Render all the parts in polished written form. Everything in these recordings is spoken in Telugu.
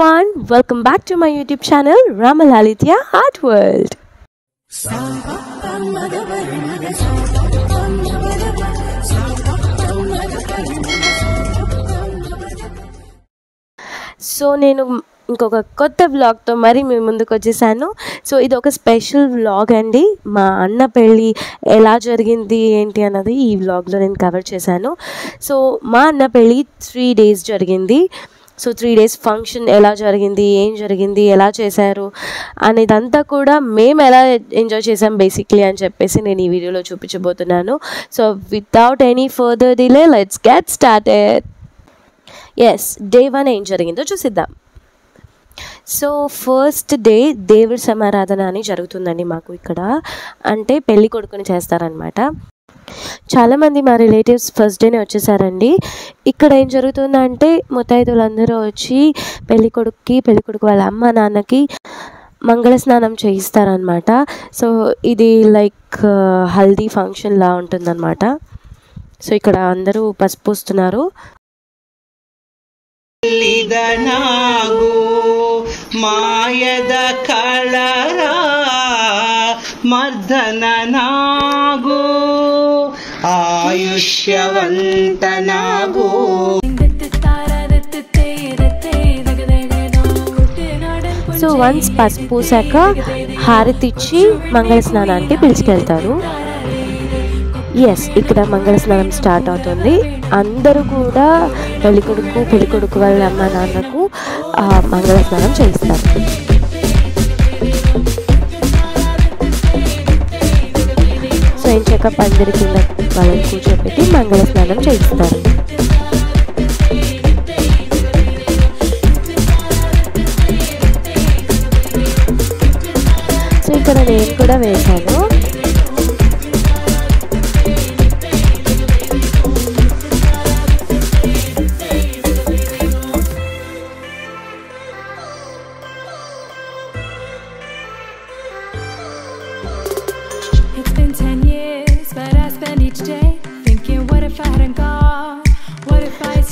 everyone, welcome back to my YouTube channel Ramalalithya Art World. So నేను ఇంకొక కొత్త వ్లాగ్తో మరి మీ ముందుకు వచ్చేసాను. సో ఇది ఒక స్పెషల్ వ్లాగ్ అండి. మా అన్న పెళ్ళి ఎలా జరిగింది ఏంటి అన్నది ఈ వ్లాగ్లో నేను కవర్ చేశాను. సో మా అన్న పెళ్ళి 3 days జరిగింది. సో 3 days ఫంక్షన్ ఎలా జరిగింది, ఏం జరిగింది, ఎలా చేశారు అనేదంతా కూడా మేము ఎలా ఎంజాయ్ చేసాం బేసిక్లీ అని చెప్పేసి నేను ఈ వీడియోలో చూపించబోతున్నాను. So without any further delay let's get started. Yes, day 1 ఏం జరిగిందో చూసిద్దాం. సో ఫస్ట్ డే దేవుడి సమారాధన అని జరుగుతుందండి మాకు ఇక్కడ. అంటే పెళ్ళి కొడుకుని చేస్తారనమాట. చాలామంది మా రిలేటివ్స్ ఫస్ట్ డేనే వచ్చేసారండి. ఇక్కడ ఏం జరుగుతుందంటే ముత్తైదువులందరూ వచ్చి పెళ్ళి కొడుకు వాళ్ళ అమ్మ నాన్నకి మంగళ స్నానం చేయిస్తారనమాట. సో ఇది లైక్ హల్దీ ఫంక్షన్లా ఉంటుందన్నమాట. సో ఇక్కడ అందరూ పసుపు పూస్తున్నారు. ಮಾಯದ ಕಳರ ಮರ್ದನ ನಾಗು ಆಯುಷ್ಯವಂತನಾಗು. సో వన్స్ పసుపు పూసాక హారతిచ్చి మంగళ స్నానానికి పిలుచుకెళ్తారు. ఎస్, ఇక్కడ మంగళ స్నానం స్టార్ట్ అవుతుంది. అందరూ కూడా పెళ్ళికొడుకు వాళ్ళ అమ్మ నాన్నకు మంగళ స్నానం చేస్తారు. సో ఎంచక పందిరి కింద వాళ్ళని కూర్చోబెట్టి మంగళ స్నానం చేయిస్తారు. సో ఇక్కడ నేను కూడా వేశాను.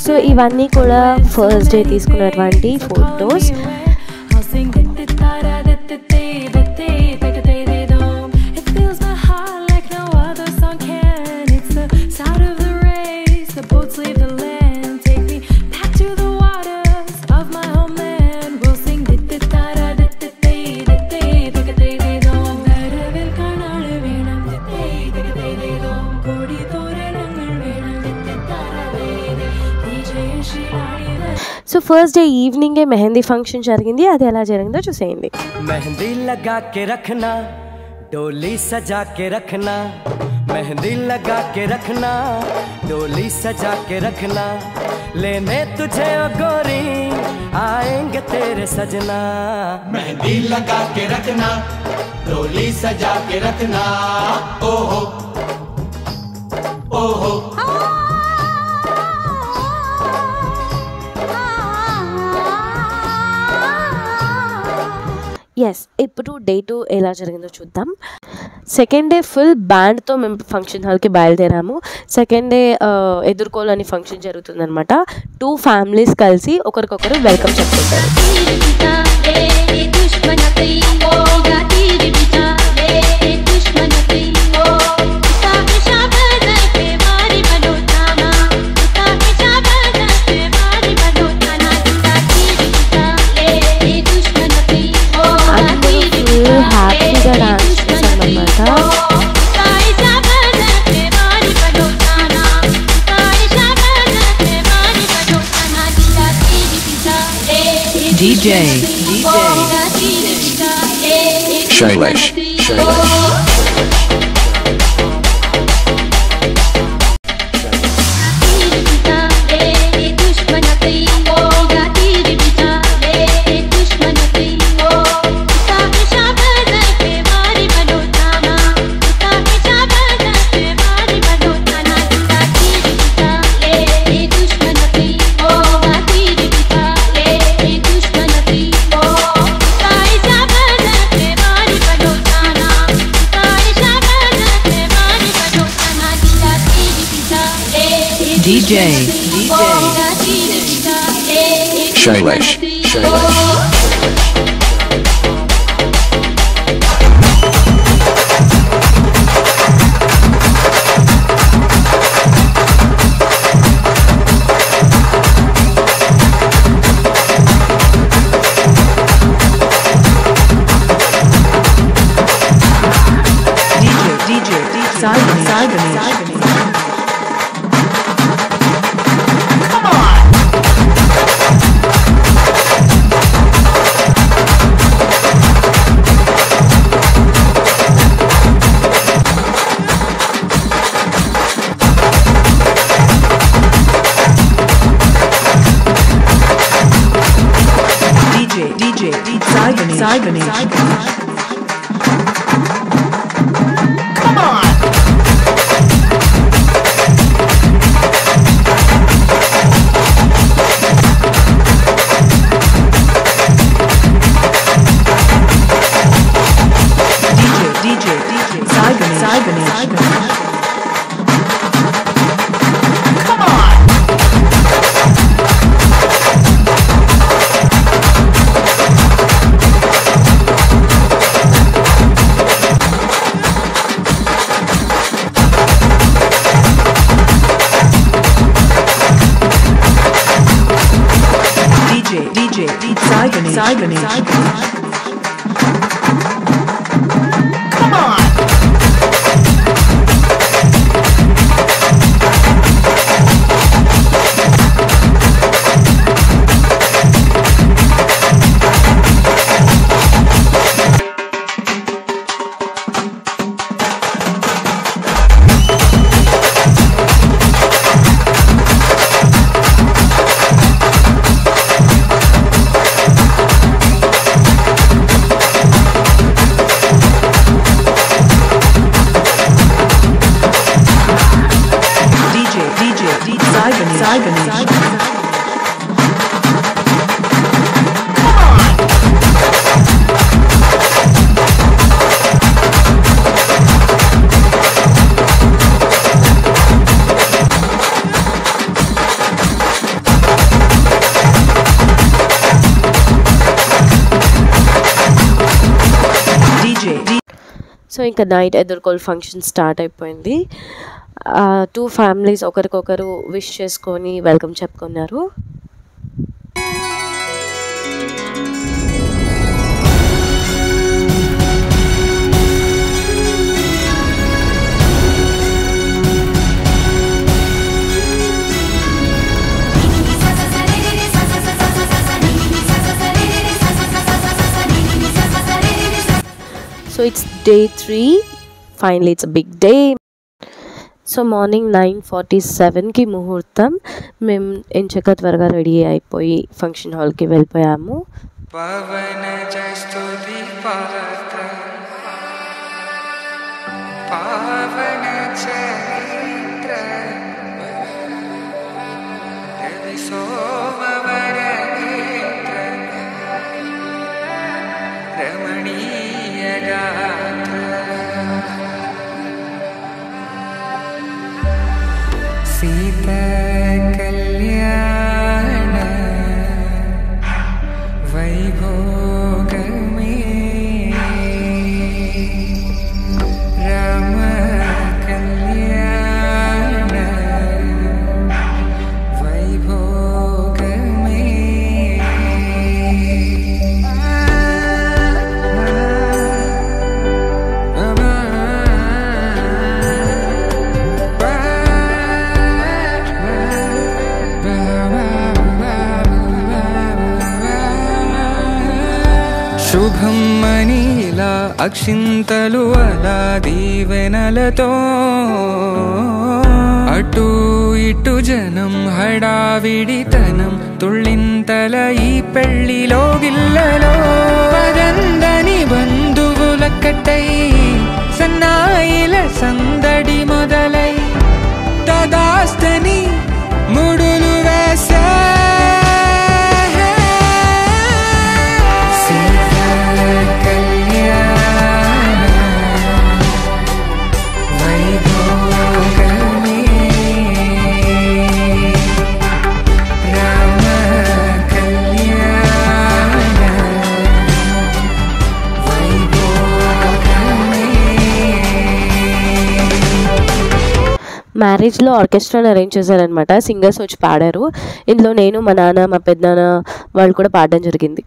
సో ఇవన్నీ కూడా ఫస్ట్ డే తీసుకున్నటువంటి ఫొటోస్. సో ఫస్ట్ డే ఈవినింగే మెహందీ ఫంక్షన్ జరిగింది. అది ఎలా జరిగిందో చూసేయండి. మెహందీ లగా కే రఖనా, డోలీ సజా కే రఖనా, మెహందీ లగా కే రఖనా, డోలీ సజా కే రఖనా, లేనే తుझे ओ गोरी आएंगे तेरे सजना. मेहंदी लगा के रखना, डोली सजा के रखना, ओहो ओहो. ఎస్, ఇప్పుడు డే 2 ఎలా జరిగిందో చూద్దాం. సెకండ్ డే ఫుల్ బ్యాండ్తో మేము ఫంక్షన్ హాల్కి బయలుదేరాము. సెకండ్ డే ఎదుర్కోలని ఫంక్షన్ జరుగుతుందనమాట. 2 families కలిసి ఒకరికొకరు వెల్కమ్ చెప్పుకుంటారు. హ్యాపీగా డాన్స్ చేసామన్నమాట. DJ Shailesh. DJ Shailesh. So ఇంకా నైట్ ఎదుర్కోల్ ఫంక్షన్ స్టార్ట్ అయిపోయింది. 2 ఫ్యామిలీస్ ఒకరికొకరు విష్ చేసుకొని వెల్కమ్ చెప్పుకున్నారు. So it's day 3. Finally, it's a big day. So morning 9:47కి ముహూర్తం. మేము ఎంచక త్వరగా రెడీ అయిపోయి ఫంక్షన్ హాల్కి వెళ్ళిపోయాము. పవన జస్తుతి పాత్ర పావన చరిత్ర రవి సోమవర నేత్ర రమణీయ గాత్ర సీతా కళ్యాణ వైభోగమే రామ కళ్యాణ వైభోగమే శుభం మనీలా అక్షింతలు అలా దీవెనలతో అటు ఇటు జనం హడావిడితనం తుళ్ళింతల ఈ పెళ్లిలో గిల్లలో పదందని బంధువులక్కటై సన్నాయిల సందడి మొదలై తదాస్తని ముడులు వేసే వైభోగమే రామ కళ్యాణ మ్యారేజ్లో ఆర్కెస్ట్రాని అరేంజ్ చేశారనమాట. సింగర్స్ వచ్చి పాడారు. ఇందులో నేను, మా నాన్న, మా పెద్దనాన్న వాళ్ళు కూడా పాడడం జరిగింది.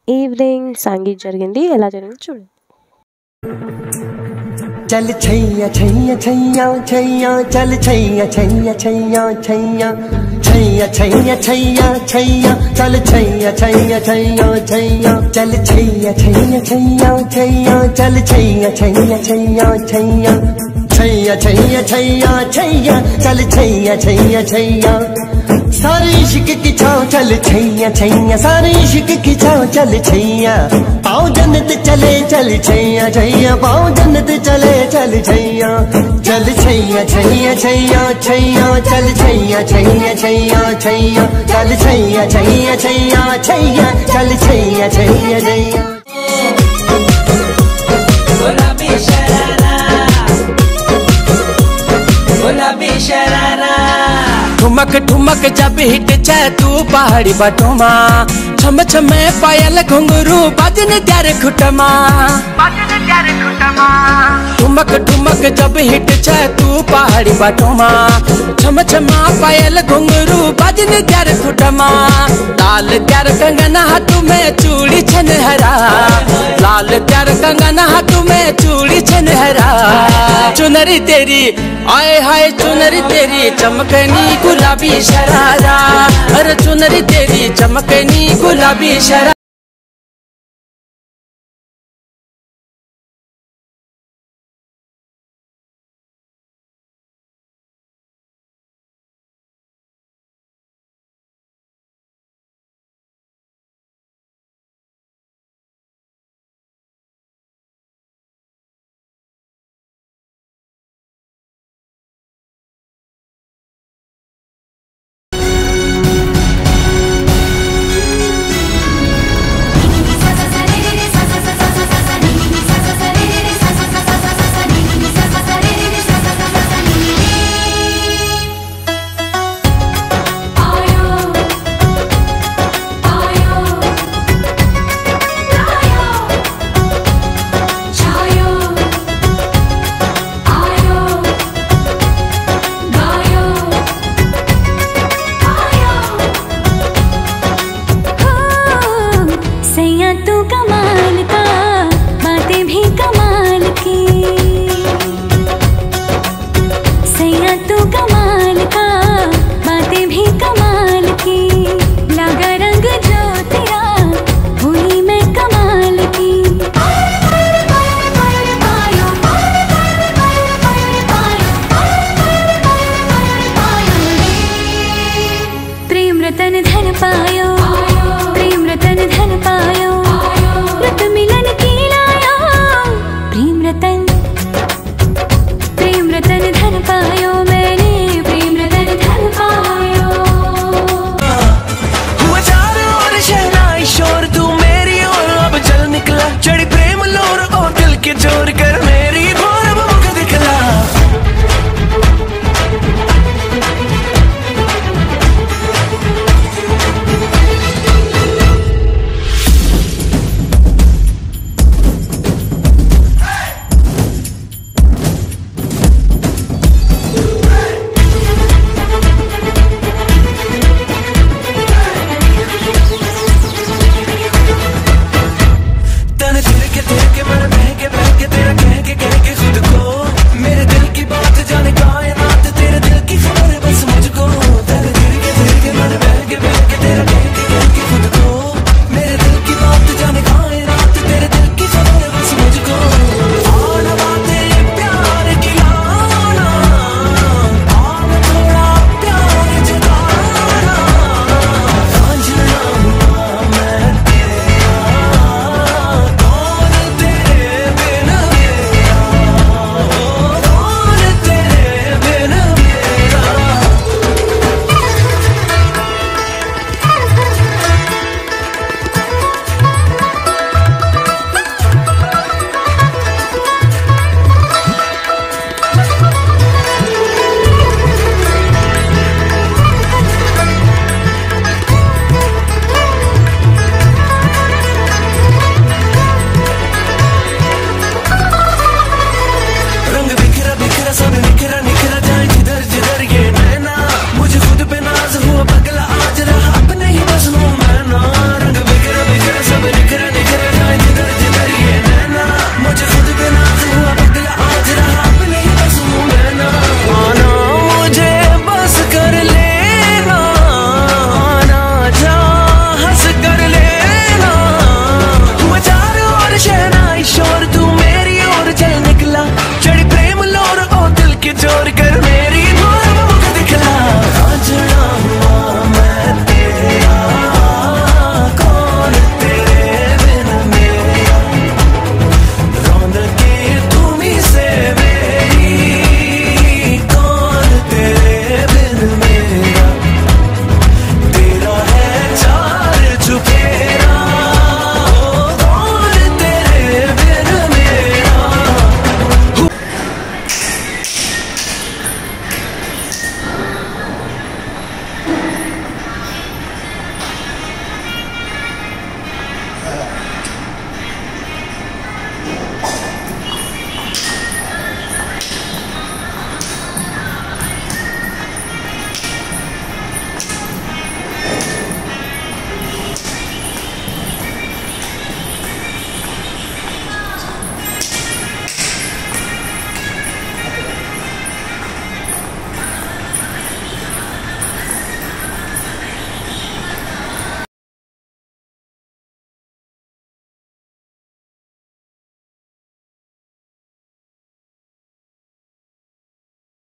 ఈవినింగ్ సంగీత్ జరిగింది. ఎలా జరిగింది చూడండి. चल छैया छैया छैया छैया चल छैया छैया छैया छैया छैया छैया छैया छैया चल छैया छैया छैया छैया चल छैया छैया छैया छैया चल छैया छैया छैया छैया छैया छैया छैया छैया चल छैया छैया छैया सारे इश्क की छाव चल छैया छैया सारे इश्क की छाव चल छैया पाओ जन्नत चले चल छैया छैया पाओ जन्नत चले चल छैया चल छैया छैया छैया छैया चल छैया छैया छैया छैया चल छैया छैया छैया छैया चल छैया छैया छैया गुलाबी शरारा गुलाबी शरारा ठुमक ठुमक जब हिट चाहे तू पहाड़ी बटोमा छम छमे पायल घुंगरू बाजन त्यारे खुटमा ठुमक ठुमक जब हिट चाहे तू पहाड़ी बटोमा छम छमा पायल घुंगरू बाजन त्यारे खुटमा लाल त्यार कंगना हाथ में चूड़ी छनहरा लाल त्यार कंगना हाथ में चूड़ी छनहरा चुनरी तेरी आए हाय चुनरी तेरी चमकनी गुलाबी शरारा अरे चुनरी तेरी चमकनी गुलाबी शरारा